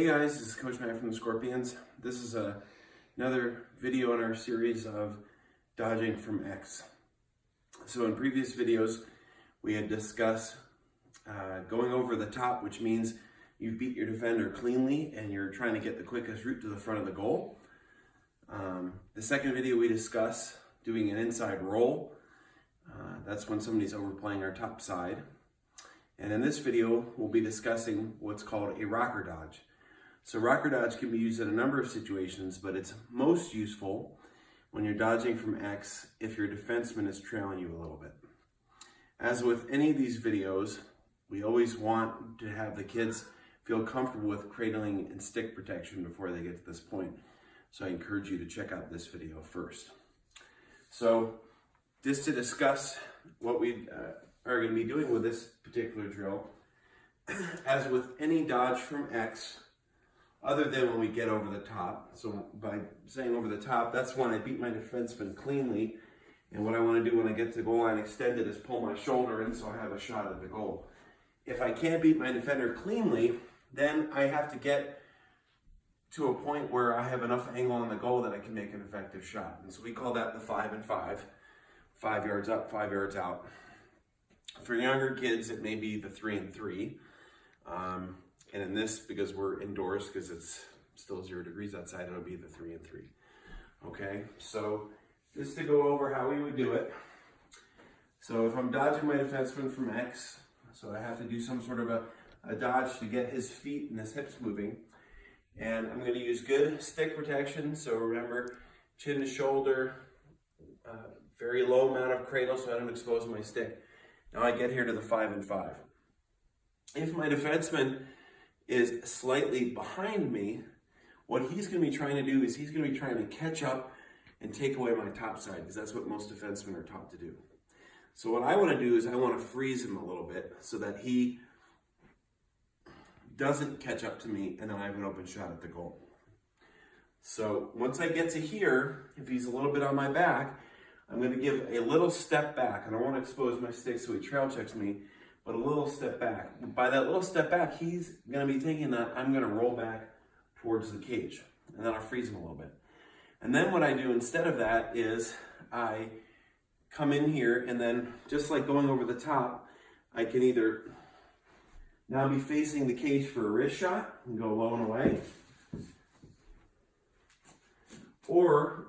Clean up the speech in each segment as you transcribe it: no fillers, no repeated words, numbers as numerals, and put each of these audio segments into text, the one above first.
Hey guys, this is Coach Matt from the Scorpions. This is another video in our series of dodging from X. So in previous videos, we had discussed going over the top, which means you beat your defender cleanly and you're trying to get the quickest route to the front of the goal. The second video we discussed doing an inside roll. That's when somebody's overplaying our top side. And in this video, we'll be discussing what's called a rocker dodge. So rocker dodge can be used in a number of situations, but it's most useful when you're dodging from X if your defenseman is trailing you a little bit. As with any of these videos, we always want to have the kids feel comfortable with cradling and stick protection before they get to this point. So I encourage you to check out this video first. So just to discuss what we are going to be doing with this particular drill, as with any dodge from X, other than when we get over the top. So by saying over the top, that's when I beat my defenseman cleanly. And what I want to do when I get to the goal line extended is pull my shoulder in so I have a shot at the goal. If I can't beat my defender cleanly, then I have to get to a point where I have enough angle on the goal that I can make an effective shot. And so we call that the 5 and 5. 5 yards up, 5 yards out. For younger kids, it may be the 3 and 3. And in this, because we're indoors, because it's still 0 degrees outside, it'll be the 3 and 3. Okay, so just to go over how we would do it. So if I'm dodging my defenseman from X, so I have to do some sort of a dodge to get his feet and his hips moving. And I'm going to use good stick protection. So remember, chin to shoulder, very low amount of cradle so I don't expose my stick. Now I get here to the 5 and 5. If my defenseman is slightly behind me, what he's going to be trying to do is he's going to be trying to catch up and take away my top side, because that's what most defensemen are taught to do. So what I want to do is I want to freeze him a little bit so that he doesn't catch up to me and then I have an open shot at the goal. So once I get to here, if he's a little bit on my back, I'm going to give a little step back. I don't want to expose my stick so he trail checks me, but a little step back. By that little step back, he's going to be thinking that I'm going to roll back towards the cage, and then I'll freeze him a little bit. And then what I do instead of that is I come in here, and then just like going over the top, I can either now be facing the cage for a wrist shot and go low and away, or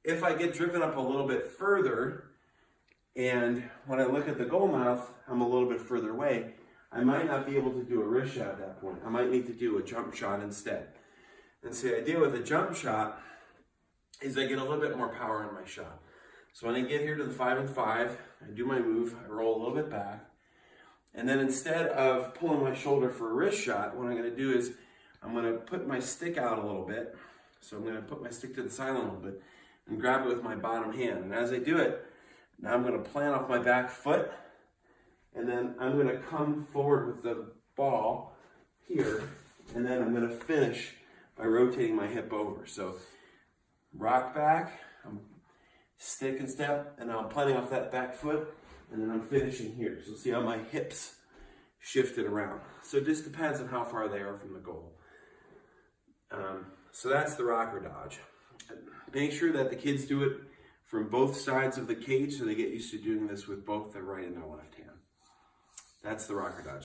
if I get driven up a little bit further, and when I look at the goal mouth, I'm a little bit further away, I might not be able to do a wrist shot at that point. I might need to do a jump shot instead. And so the idea with a jump shot is I get a little bit more power in my shot. So when I get here to the 5 and 5, I do my move, I roll a little bit back, and then instead of pulling my shoulder for a wrist shot, what I'm going to do is I'm going to put my stick out a little bit. So I'm going to put my stick to the side a little bit and grab it with my bottom hand. And as I do it, now I'm going to plant off my back foot, and then I'm going to come forward with the ball here, and then I'm going to finish by rotating my hip over. So rock back, stick and step, and I'm planting off that back foot, and then I'm finishing here. So see how my hips shifted around. So it just depends on how far they are from the goal. So that's the rocker dodge. Make sure that the kids do it from both sides of the cage so they get used to doing this with both their right and their left hand. That's the rocker dodge.